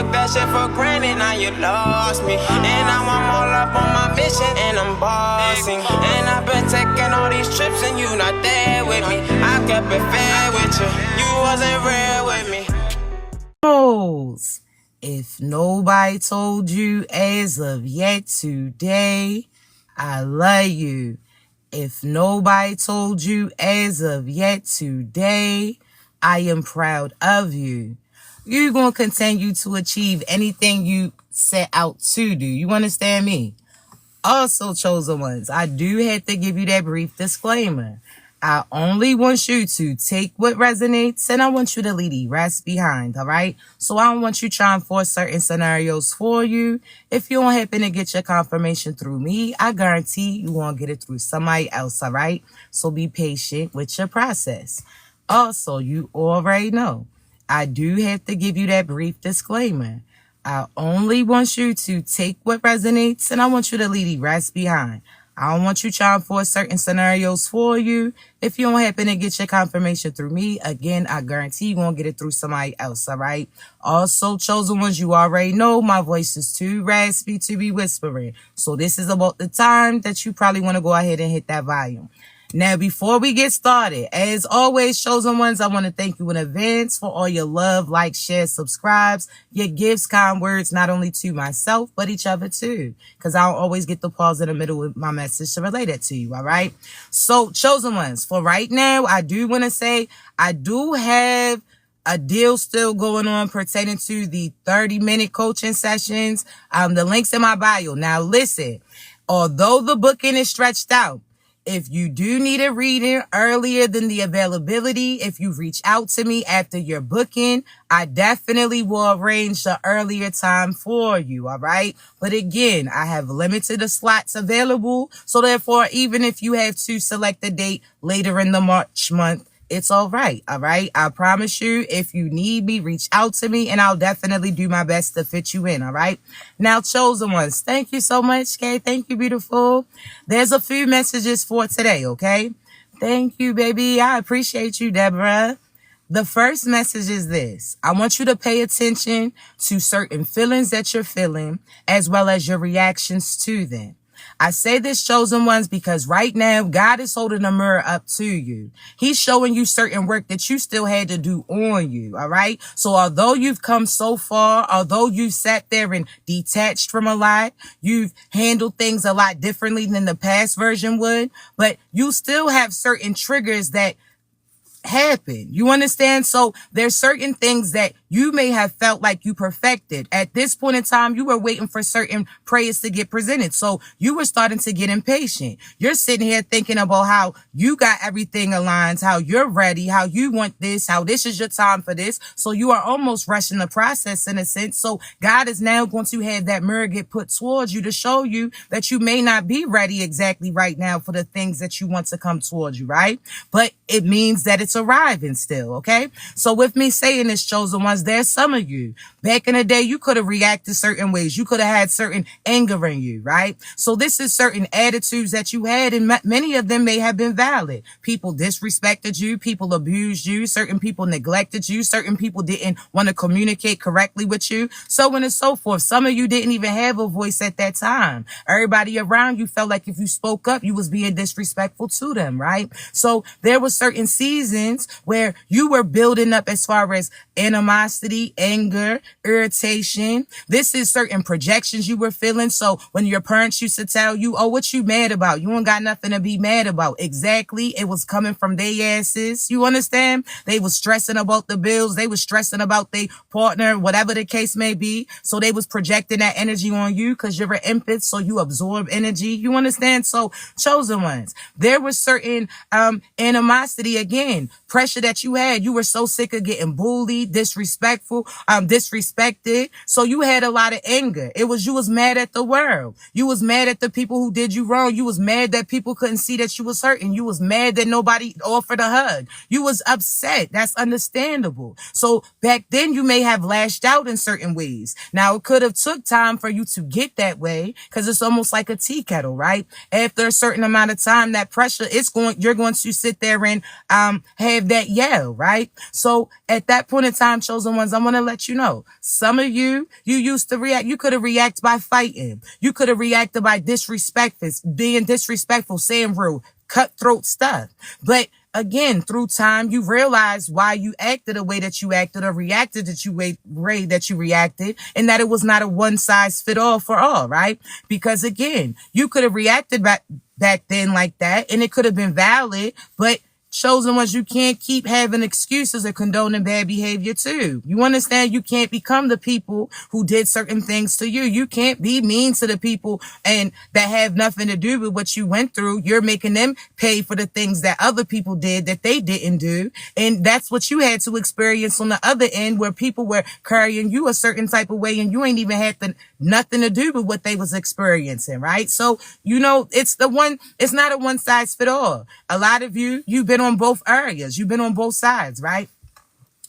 took that shit for granted, now you lost me. And now I'm all up on my mission, and I'm bossing. And I've been taking all these trips, and you not there with me. I kept it fair with you, you wasn't real with me. If nobody told you as of yet today, I love you. If nobody told you as of yet today, I am proud of you. You're going to continue to achieve anything you set out to do. You understand me? Also, chosen ones, I do have to give you that brief disclaimer. I only want you to take what resonates, and I want you to leave the rest behind, all right? So I don't want you trying to force certain scenarios for you. If you don't happen to get your confirmation through me, I guarantee you won't get it through somebody else, all right? So be patient with your process. Also, you already know, I do have to give you that brief disclaimer. I only want you to take what resonates, and I want you to leave the rest behind. I don't want you trying to force certain scenarios for you. If you don't happen to get your confirmation through me, again, I guarantee you won't get it through somebody else, all right? Also, chosen ones, you already know my voice is too raspy to be whispering. So this is about the time that you probably want to go ahead and hit that volume. Now, before we get started, as always, chosen ones, I want to thank you in advance for all your love, likes, shares, subscribes, your gifts, kind words, not only to myself, but each other too. Because I don't always get the pause in the middle with my message to relate it to you, all right? So, chosen ones, for right now, I do want to say I do have a deal still going on pertaining to the 30-minute coaching sessions. The link's in my bio. Now, listen, although the booking is stretched out, if you do need a reading earlier than the availability, if you reach out to me after your booking, I definitely will arrange the earlier time for you, all right? But again, I have limited the slots available. So therefore, even if you have to select a date later in the March month, it's all right, all right? I promise you, if you need me, reach out to me, and I'll definitely do my best to fit you in, all right? Now, chosen ones, thank you so much, Kay. Thank you, beautiful. There's a few messages for today, okay? Thank you, baby. I appreciate you, Deborah. The first message is this. I want you to pay attention to certain feelings that you're feeling, as well as your reactions to them. I say this, chosen ones, because right now, God is holding a mirror up to you. He's showing you certain work that you still had to do on you, all right? So although you've come so far, although you sat there and detached from a lot, you've handled things a lot differently than the past version would, but you still have certain triggers that happen. You understand? So there's certain things that you may have felt like you perfected. At this point in time, you were waiting for certain prayers to get presented. So you were starting to get impatient. You're sitting here thinking about how you got everything aligned, how you're ready, how you want this, how this is your time for this. So you are almost rushing the process in a sense. So God is now going to have that mirror get put towards you to show you that you may not be ready exactly right now for the things that you want to come towards you, right? But it means that it's arriving still, okay? So with me saying this, chosen ones, there's some of you. Back in the day, you could have reacted certain ways. You could have had certain anger in you, right? So this is certain attitudes that you had, and many of them may have been valid. People disrespected you. People abused you. Certain people neglected you. Certain people didn't want to communicate correctly with you. So on and so forth. Some of you didn't even have a voice at that time. Everybody around you felt like if you spoke up, you was being disrespectful to them, right? So there was certain seasons where you were building up as far as animosity, anger, irritation. This is certain projections you were feeling. So when your parents used to tell you, oh, what you mad about? You ain't got nothing to be mad about. Exactly. It was coming from their asses. You understand? They was stressing about the bills. They was stressing about their partner, whatever the case may be. So they was projecting that energy on you because you're an empath. So you absorb energy. You understand? So chosen ones, there was certain animosity, again, pressure that you had. You were so sick of getting bullied, disrespectful, disrespected. So you had a lot of anger. You was mad at the world. You was mad at the people who did you wrong. You was mad that people couldn't see that you was hurting. You was mad that nobody offered a hug. You was upset. That's understandable. So back then you may have lashed out in certain ways. Now it could have took time for you to get that way because it's almost like a tea kettle, right? After a certain amount of time, that pressure, you're going to sit there and have that yell, right? So at that point in time, chosen chosen ones, I want to let you know. Some of you used to react. You could have reacted by fighting. You could have reacted by being disrespectful, saying rude, cutthroat stuff. But again, through time, you realize why you acted the way that you acted or reacted that you way that you reacted, and that it was not a one size fit all for all, right? Because again, you could have reacted back then like that, and it could have been valid, but chosen ones, you can't keep having excuses or condoning bad behavior too. You understand? You can't become the people who did certain things to you. You can't be mean to the people and that have nothing to do with what you went through. You're making them pay for the things that other people did that they didn't do. And that's what you had to experience on the other end, where people were carrying you a certain type of way and you ain't even had nothing to do with what they was experiencing, right? So, it's not a one size fit all. A lot of you've been on both areas. You've been on both sides, right?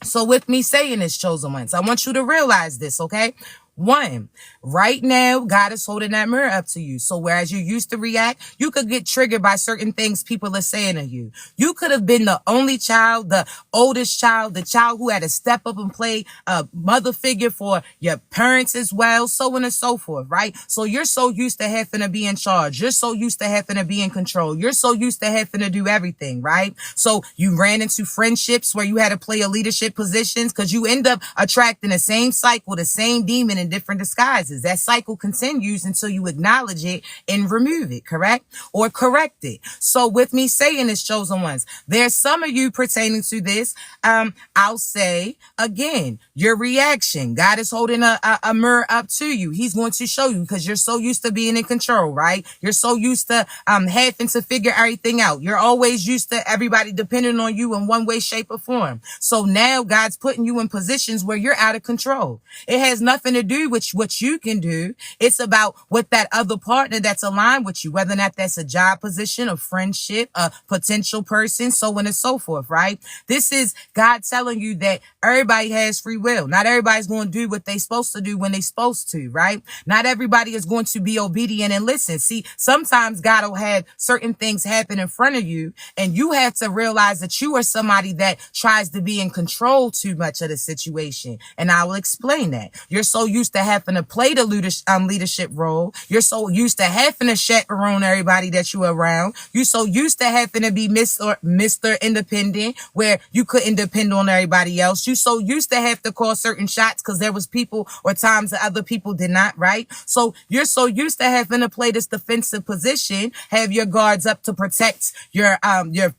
So with me saying this, chosen ones, I want you to realize this, okay? One, right now, God is holding that mirror up to you. So whereas you used to react, you could get triggered by certain things people are saying to you. You could have been the only child, the oldest child, the child who had to step up and play a mother figure for your parents as well, so on and so forth, right? So you're so used to having to be in charge. You're so used to having to be in control. You're so used to having to do everything, right? So you ran into friendships where you had to play a leadership positions because you end up attracting the same cycle, the same demon in different disguises. That cycle continues until you acknowledge it and remove it, correct? Or correct it. So with me saying this, chosen ones, there's some of you pertaining to this. I'll say again, your reaction. God is holding a mirror up to you. He's going to show you because you're so used to being in control, right? You're so used to having to figure everything out. You're always used to everybody depending on you in one way, shape, or form. So now God's putting you in positions where you're out of control. It has nothing to do with what you can do. It's about what that other partner that's aligned with you, whether or not that's a job position, a friendship, a potential person, so on and so forth, right? This is God telling you that everybody has free will. Not everybody's going to do what they're supposed to do when they're supposed to, right? Not everybody is going to be obedient and listen. See, sometimes God will have certain things happen in front of you, and you have to realize that you are somebody that tries to be in control too much of the situation. And I will explain that. You're so used to having to play the leadership role. You're so used to having to chaperone everybody that you're around. You're so used to having to be Mr. Independent, where you couldn't depend on everybody else. You're so used to have to call certain shots because there was people or times that other people did not, right? So you're so used to having to play this defensive position, have your guards up to protect your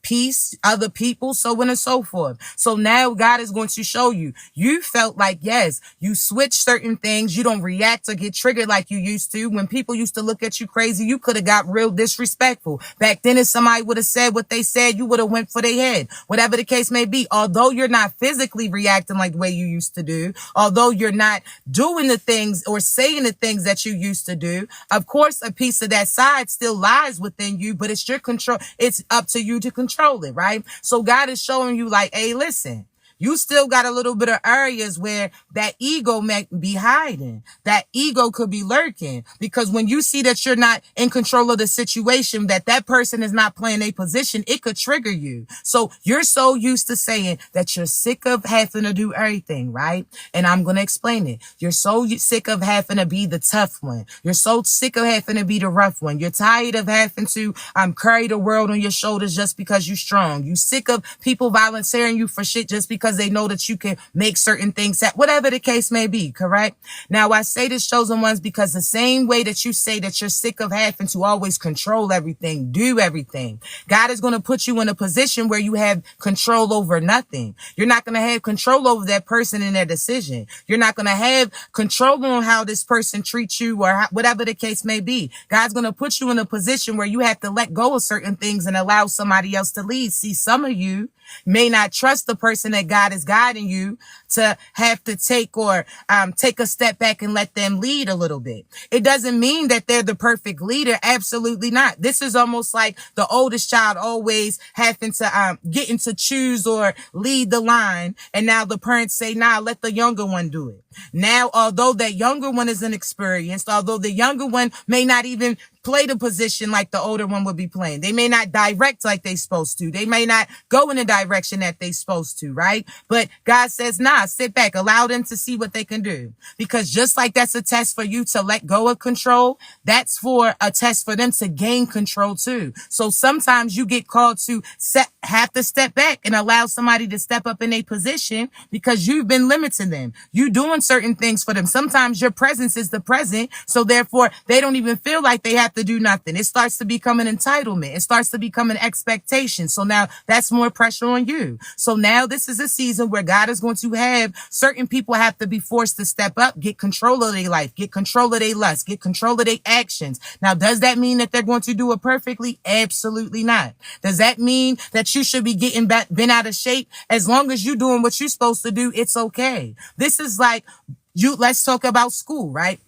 peace, other people, so on and so forth. So now God is going to show you. You felt like, yes, you switched certain things. You don't react or get triggered like you used to. When people used to look at you crazy, you could have got real disrespectful. Back then, if somebody would have said what they said, you would have went for their head. Whatever the case may be, although you're not physically reacting like the way you used to do, although you're not doing the things or saying the things that you used to do, of course, a piece of that side still lies within you, but it's your control. It's up to you to control it, right? So God is showing you like, hey, listen, you still got a little bit of areas where that ego may be hiding. That ego could be lurking, because when you see that you're not in control of the situation, that person is not playing a position, it could trigger you. So you're so used to saying that you're sick of having to do everything, right? And I'm going to explain it. You're so sick of having to be the tough one. You're so sick of having to be the rough one. You're tired of having to carry the world on your shoulders just because you're strong. You're sick of people volunteering you for shit just because they know that you can make certain things happen, whatever the case may be, correct? Now, I say this, chosen ones, because the same way that you say that you're sick of having to always control everything, do everything, God is going to put you in a position where you have control over nothing. You're not going to have control over that person and their decision. You're not going to have control on how this person treats you or whatever the case may be. God's going to put you in a position where you have to let go of certain things and allow somebody else to lead. See, some of you may not trust the person that God is guiding you to have to take a step back and let them lead a little bit. It doesn't mean that they're the perfect leader. Absolutely not. This is almost like the oldest child always having to getting to choose or lead the line. And now the parents say, nah, let the younger one do it. Now, although that younger one is inexperienced, although the younger one may not even play the position like the older one would be playing. They may not direct like they supposed to. They may not go in the direction that they supposed to, right? But God says, nah, sit back, allow them to see what they can do. Because just like that's a test for you to let go of control, that's for a test for them to gain control too. So sometimes you get called to have to step back and allow somebody to step up in a position because you've been limiting them. You doing certain things for them. Sometimes your presence is the present. So therefore they don't even feel like they have to do nothing. It starts to become an entitlement. It starts to become an expectation. So now that's more pressure on you. So now this is a season where God is going to have certain people have to be forced to step up, get control of their life, get control of their lust, get control of their actions. Now, does that mean that they're going to do it perfectly? Absolutely not. Does that mean that you should be getting bent out of shape? As long as you're doing what you're supposed to do, it's okay. This is like let's talk about school, right?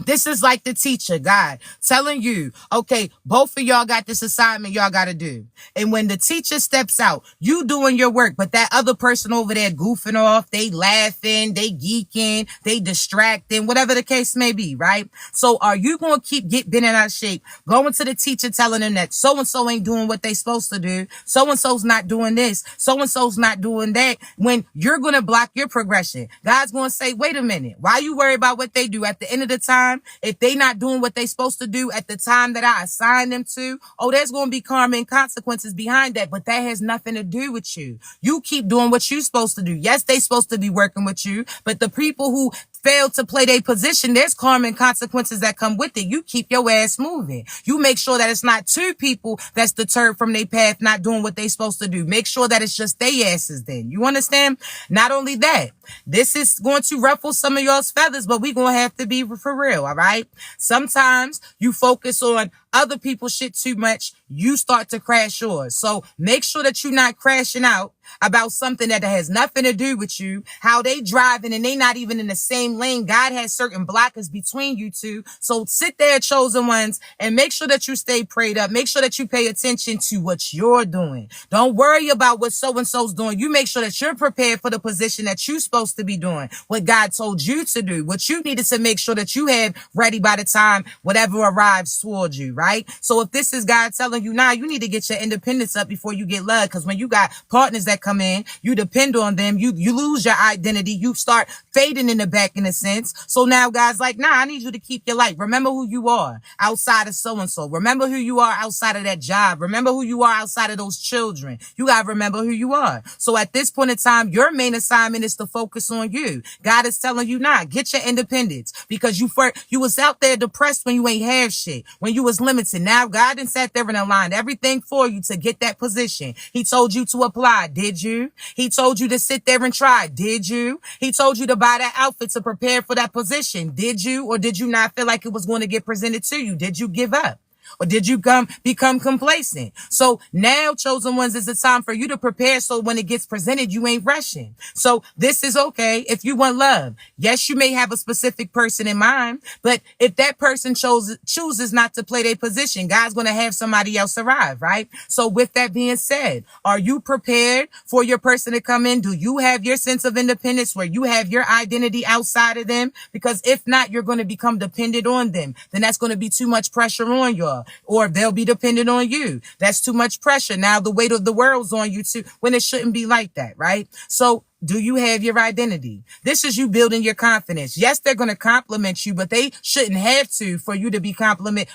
This is like the teacher, God, telling you, okay, both of y'all got this assignment y'all got to do. And when the teacher steps out, you doing your work, but that other person over there goofing off, they laughing, they geeking, they distracting, whatever the case may be, right? So are you going to get bent out of shape, going to the teacher telling them that so-and-so ain't doing what they supposed to do, so-and-so's not doing this, so-and-so's not doing that, when you're going to block your progression? God's going to say, wait a minute, why you worry about what they do? At the end of the time, if they not doing what they supposed to do at the time that I assigned them to, there's going to be karma and consequences behind that, but that has nothing to do with you. You keep doing what you're supposed to do. Yes, they supposed to be working with you, but the people who fail to play their position, there's karma and consequences that come with it. You keep your ass moving. You make sure that it's not two people that's deterred from their path not doing what they supposed to do. Make sure that it's just their asses then. You understand? Not only that, this is going to ruffle some of y'all's feathers, but we going to have to be for real, all right? Sometimes you focus on other people's shit too much, you start to crash yours. So make sure that you're not crashing out about something that has nothing to do with you, how they driving and they not even in the same lane. God has certain blockers between you two. So sit there, chosen ones, and make sure that you stay prayed up. Make sure that you pay attention to what you're doing. Don't worry about what so-and-so's doing. You make sure that you're prepared for the position that you're supposed to be doing, what God told you to do, what you needed to make sure that you have ready by the time whatever arrives towards you, right? So if this is God telling you, you need to get your independence up before you get love. Because when you got partners that come in, you depend on them, you lose your identity, you start fading in the back in a sense. So now God's like, I need you to keep your life. Remember who you are outside of so-and-so. Remember who you are outside of that job. Remember who you are outside of those children. You got to remember who you are. So at this point in time, your main assignment is to focus on you. God is telling you, get your independence, because you was out there depressed when you ain't have shit, when you was limited. Now God done sat there and aligned everything for you to get that position. He told you to apply. Did you? He told you to sit there and try. Did you? He told you to buy that outfit to prepare for that position. Did you? Or did you not feel like it was going to get presented to you? Did you give up? Or did you become complacent? So now, chosen ones, is the time for you to prepare so when it gets presented, you ain't rushing. So this is okay if you want love. Yes, you may have a specific person in mind, but if that person chooses not to play their position, God's going to have somebody else arrive, right? So with that being said, are you prepared for your person to come in? Do you have your sense of independence where you have your identity outside of them? Because if not, you're going to become dependent on them. Then that's going to be too much pressure on you. Or they'll be dependent on you. That's too much pressure. Now the weight of the world's on you too, when it shouldn't be like that, right? So do you have your identity? This is you building your confidence. Yes, they're going to compliment you, but they shouldn't have to for you to be confident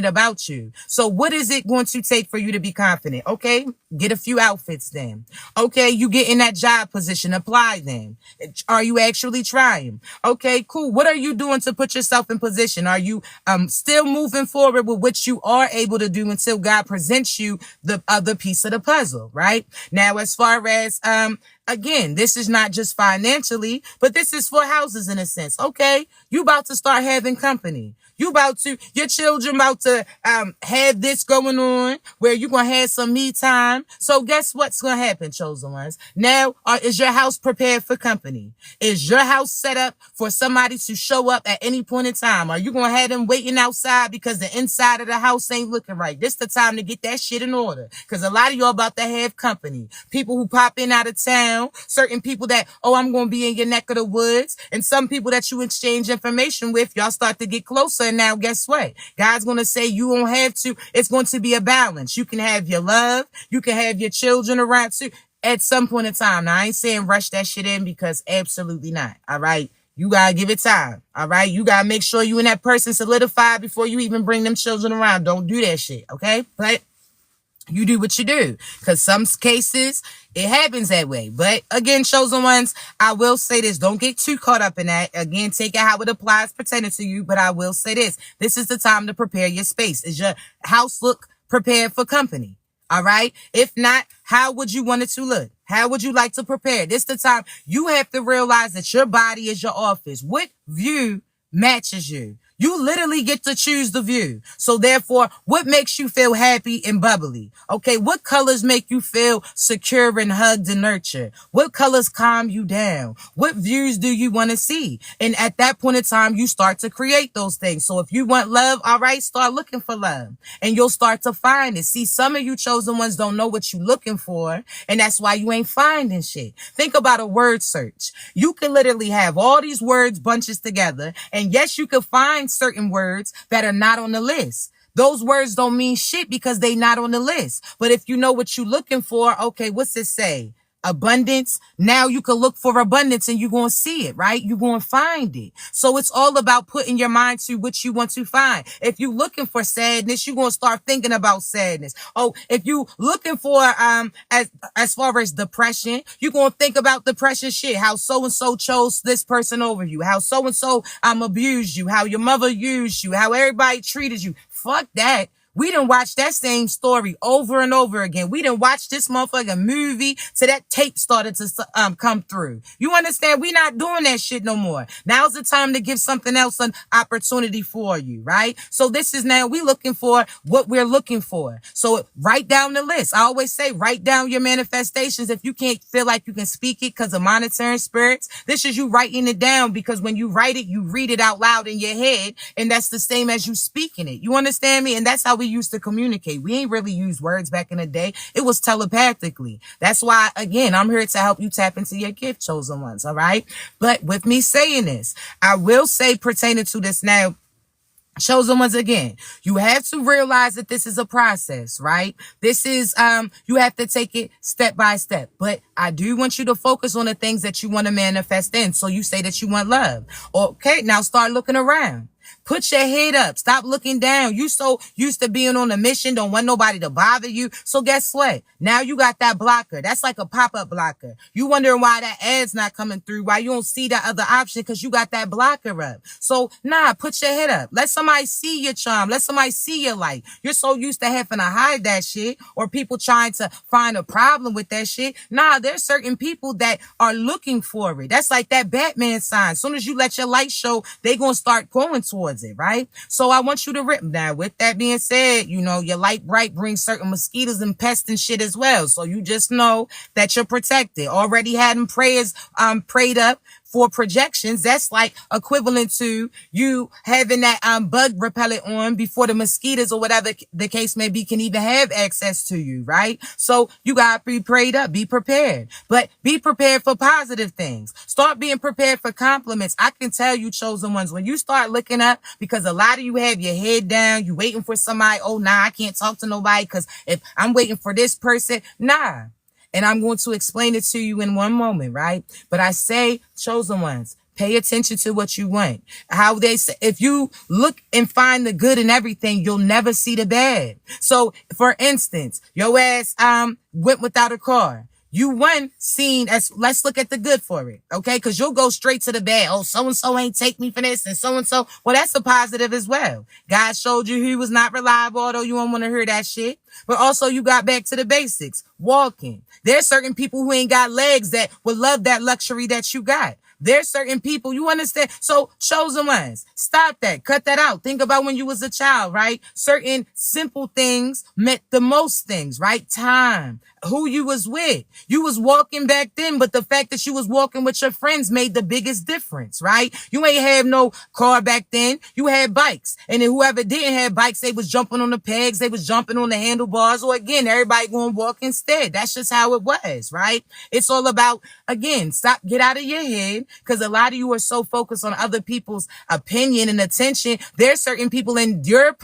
about you. So what is it going to take for you to be confident? Okay, get a few outfits then. Okay, you get in that job position, apply then. Are you actually trying? Okay, cool. What are you doing to put yourself in position? Are you still moving forward with what you are able to do until God presents you the other piece of the puzzle, right? Now, as far as again, this is not just financially, but this is for houses in a sense. Okay, you about to start having company. Your children about to have this going on where you're going to have some me time. So guess what's going to happen, chosen ones? Now, is your house prepared for company? Is your house set up for somebody to show up at any point in time? Are you going to have them waiting outside because the inside of the house ain't looking right? This the time to get that shit in order, because a lot of y'all about to have company. People who pop in out of town, certain people that, I'm going to be in your neck of the woods, and some people that you exchange information with, y'all start to get closer And now guess what? God's going to say you won't have to. It's going to be a balance. You can have your love. You can have your children around too at some point in time. Now, I ain't saying rush that shit in, because absolutely not. All right. You got to give it time. All right. You got to make sure you and that person solidify before you even bring them children around. Don't do that shit. Okay. But you do what you do, because some cases it happens that way. But again, chosen ones, I will say this. Don't get too caught up in that. Again, take it how it applies pertaining to you. But I will say this. This is the time to prepare your space. Is your house look prepared for company? All right. If not, how would you want it to look? How would you like to prepare? This is the time you have to realize that your body is your office. What view matches you? You literally get to choose the view. So therefore, what makes you feel happy and bubbly? Okay, what colors make you feel secure and hugged and nurtured? What colors calm you down? What views do you want to see? And at that point in time, you start to create those things. So if you want love, all right, start looking for love. And you'll start to find it. See, some of you chosen ones don't know what you're looking for. And that's why you ain't finding shit. Think about a word search. You can literally have all these words bunches together. And yes, you can find certain words that are not on the list. Those words don't mean shit because they not on the list. But if you know what you're looking for, okay, what's it say? Abundance. Now you can look for abundance and you're going to see it, right? You're going to find it. So it's all about putting your mind to what you want to find. If you're looking for sadness, you're going to start thinking about sadness. Oh, if you looking for, as far as depression, you're going to think about depression shit. How so-and-so chose this person over you. How so-and-so, abused you. How your mother used you. How everybody treated you. Fuck that. We done watched that same story over and over again. We done watched this motherfucking movie till that tape started to come through. You understand? We not doing that shit no more. Now's the time to give something else an opportunity for you, right? So this is now we looking for what we're looking for. So write down the list. I always say write down your manifestations. If you can't feel like you can speak it because of monitoring spirits, this is you writing it down, because when you write it, you read it out loud in your head, and that's the same as you speaking it. You understand me? And that's how we used to communicate. We ain't really used words back in the day. It was telepathically. That's why, again, I'm here to help you tap into your gift, chosen ones. All right. But with me saying this, I will say pertaining to this now, chosen ones, again, you have to realize that this is a process, right? This is, you have to take it step by step. But I do want you to focus on the things that you want to manifest in. So you say that you want love. Okay. Now start looking around. Put your head up. Stop looking down. You so used to being on a mission. Don't want nobody to bother you. So guess what? Now you got that blocker. That's like a pop-up blocker. You wondering why that ad's not coming through, why you don't see that other option, because you got that blocker up. So nah, put your head up. Let somebody see your charm. Let somebody see your light. You're so used to having to hide that shit, or people trying to find a problem with that shit. Nah, there's certain people that are looking for it. That's like that Batman sign. As soon as you let your light show, they gonna start going towards it, right? So I want you to rip now. With that being said, you know, your light bright brings certain mosquitoes and pests and shit as well. So you just know that you're protected. Already had them prayers prayed up for projections. That's like equivalent to you having that bug repellent on before the mosquitoes or whatever the case may be can even have access to you, right? So you gotta be prayed up, be prepared, but be prepared for positive things. Start being prepared for compliments. I can tell you, chosen ones, when you start looking up, because a lot of you have your head down, you waiting for somebody. Oh, nah, I can't talk to nobody because if I'm waiting for this person, nah. And I'm going to explain it to you in one moment, right? But I say, chosen ones, pay attention to what you want. How they say, if you look and find the good in everything, you'll never see the bad. So, for instance, your ass went without a car. You won seen as, let's look at the good for it, okay? Because you'll go straight to the bad. Oh, so-and-so ain't take me for this and so-and-so. Well, that's a positive as well. God showed you he was not reliable, although you don't want to hear that shit. But also you got back to the basics, walking. There's certain people who ain't got legs that would love that luxury that you got. There's certain people, you understand? So chosen ones, stop that, cut that out. Think about when you was a child, right? Certain simple things meant the most things, right? Time, who you was with. You was walking back then, but the fact that you was walking with your friends made the biggest difference, right? You ain't have no car back then. You had bikes. And then whoever didn't have bikes, they was jumping on the pegs. They was jumping on the handlebars. Or again, everybody going to walk instead. That's just how it was, right? It's all about, again, get out of your head. Because a lot of you are so focused on other people's opinion and attention. There's certain people in your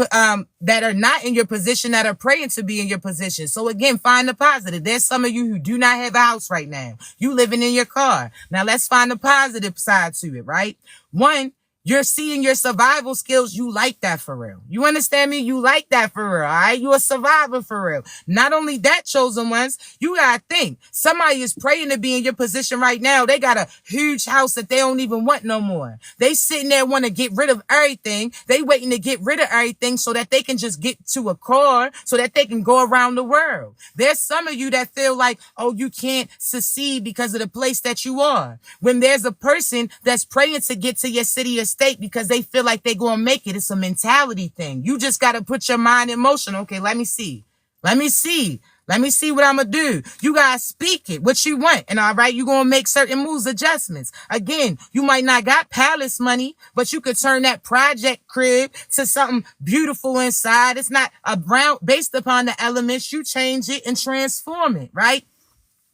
that are not in your position that are praying to be in your position. So again, find the positive. There's some of you who do not have a house right now. You living in your car. Now let's find the positive side to it, right? One, you're seeing your survival skills. You like that for real. You understand me? You like that for real. All right. You a survivor for real. Not only that, chosen ones, you gotta think somebody is praying to be in your position right now. They got a huge house that they don't even want no more. They sitting there want to get rid of everything. They waiting to get rid of everything so that they can just get to a car so that they can go around the world. There's some of you that feel like, oh, you can't succeed because of the place that you are. When there's a person that's praying to get to your city or state because they feel like they're going to make it. It's a mentality thing. You just got to put your mind in motion. Okay, let me see. Let me see what I'm going to do. You got to speak it, what you want. And all right, you're going to make certain moves, adjustments. Again, you might not got palace money, but you could turn that project crib to something beautiful inside. It's not a brown based upon the elements. You change it and transform it, right?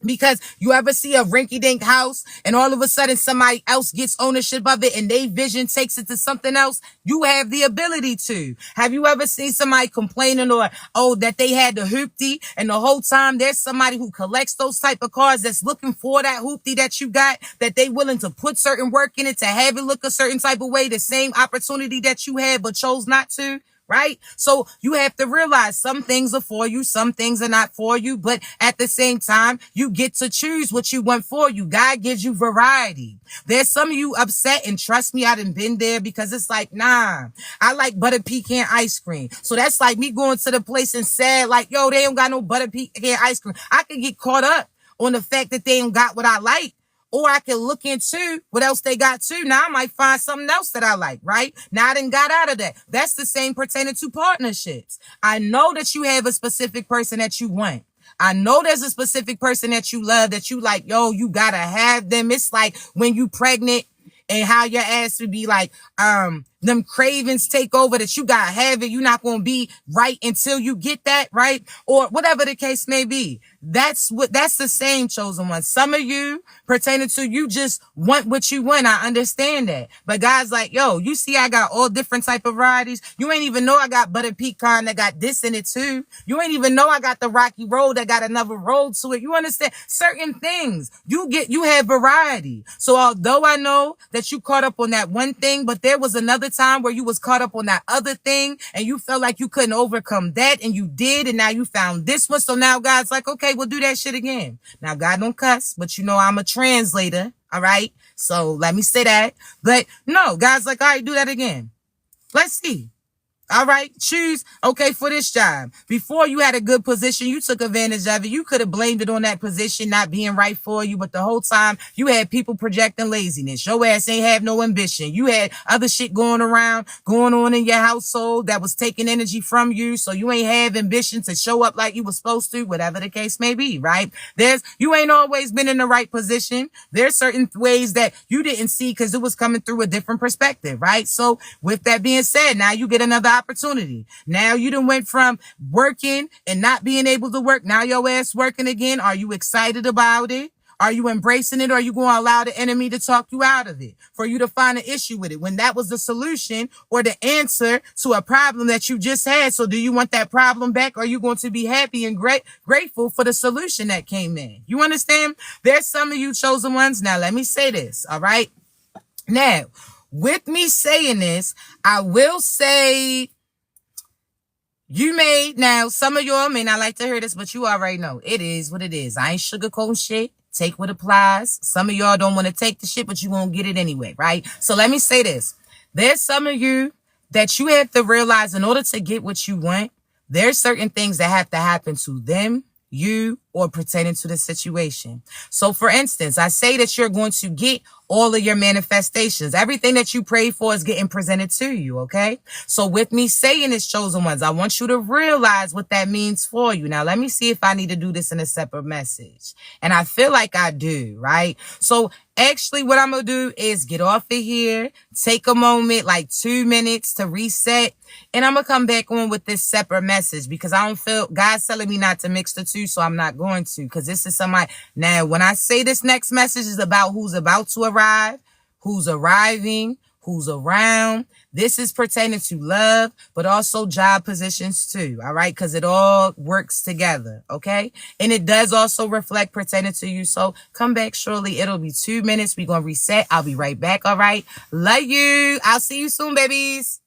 Because you ever see a rinky-dink house and all of a sudden somebody else gets ownership of it and their vision takes it to something else? You have the ability to. Have you ever seen somebody complaining or, oh, that they had the hoopty and the whole time there's somebody who collects those type of cars that's looking for that hoopty that you got, that they willing to put certain work in it to have it look a certain type of way, the same opportunity that you had but chose not to? Right? So you have to realize some things are for you, some things are not for you, but at the same time, you get to choose what you want for you. God gives you variety. There's some of you upset, and trust me, I done been there, because it's like, nah, I like butter pecan ice cream. So that's like me going to the place and sad, like, yo, they don't got no butter pecan ice cream. I can get caught up on the fact that they don't got what I like. Or I can look into what else they got too. Now I might find something else that I like, right? Now I done got out of that. That's the same pertaining to partnerships. I know that you have a specific person that you want. I know there's a specific person that you love, that you like, yo, you gotta have them. It's like when you pregnant and how your ass would be like, them cravings take over, that you gotta have it. You're not gonna be right until you get that, right? Or whatever the case may be. That's the same, chosen one. Some of you pertaining to, you just want what you want. I understand that. But God's like, yo, you see, I got all different type of varieties. You ain't even know I got butter pecan that got this in it too. You ain't even know I got the rocky road that got another road to it. You understand certain things. You have variety. So although I know that you caught up on that one thing, but there was another time where you was caught up on that other thing and you felt like you couldn't overcome that, and you did, and now you found this one. So now God's like, okay, we'll do that shit again. Now God don't cuss, but you know I'm a translator, all right? So let me say that. But no, God's like, all right, do that again. Let's see. All right, choose, okay, for this job. Before you had a good position, you took advantage of it. You could have blamed it on that position not being right for you, but the whole time you had people projecting laziness. Your ass ain't have no ambition. You had other shit going on in your household that was taking energy from you, so you ain't have ambition to show up like you was supposed to, whatever the case may be, right? You ain't always been in the right position. There's certain ways that you didn't see because it was coming through a different perspective, right? So with that being said, now you get another opportunity. Now you done went from working and not being able to work. Now your ass working again. Are you excited about it? Are you embracing it? Or are you going to allow the enemy to talk you out of it, for you to find an issue with it when that was the solution or the answer to a problem that you just had? So do you want that problem back? Or are you going to be happy and grateful for the solution that came in? You understand? There's some of you chosen ones. Now let me say this. All right. Now, with me saying this, I will say, now some of y'all may not like to hear this, but you already know it is what it is. I ain't sugarcoating shit. Take what applies. Some of y'all don't want to take the shit, but you won't get it anyway, right? So let me say this. There's some of you that you have to realize, in order to get what you want, there's certain things that have to happen to them, you, or pertaining to the situation. So for instance, I say that you're going to get all of your manifestations. Everything that you prayed for is getting presented to you, okay? So with me saying this, chosen ones, I want you to realize what that means for you. Now, let me see if I need to do this in a separate message. And I feel like I do, right? So Actually, what I'm going to do is get off of here, take a moment, like 2 minutes to reset, and I'm going to come back on with this separate message because I don't feel God's telling me not to mix the two, so I'm not going to because this is somebody. Now, when I say this next message is about who's about to arrive, who's arriving, who's around. This is pertaining to love, but also job positions too, all right? Because it all works together, okay? And it does also reflect pertaining to you. So come back shortly. It'll be 2 minutes. We're going to reset. I'll be right back, all right? Love you. I'll see you soon, babies.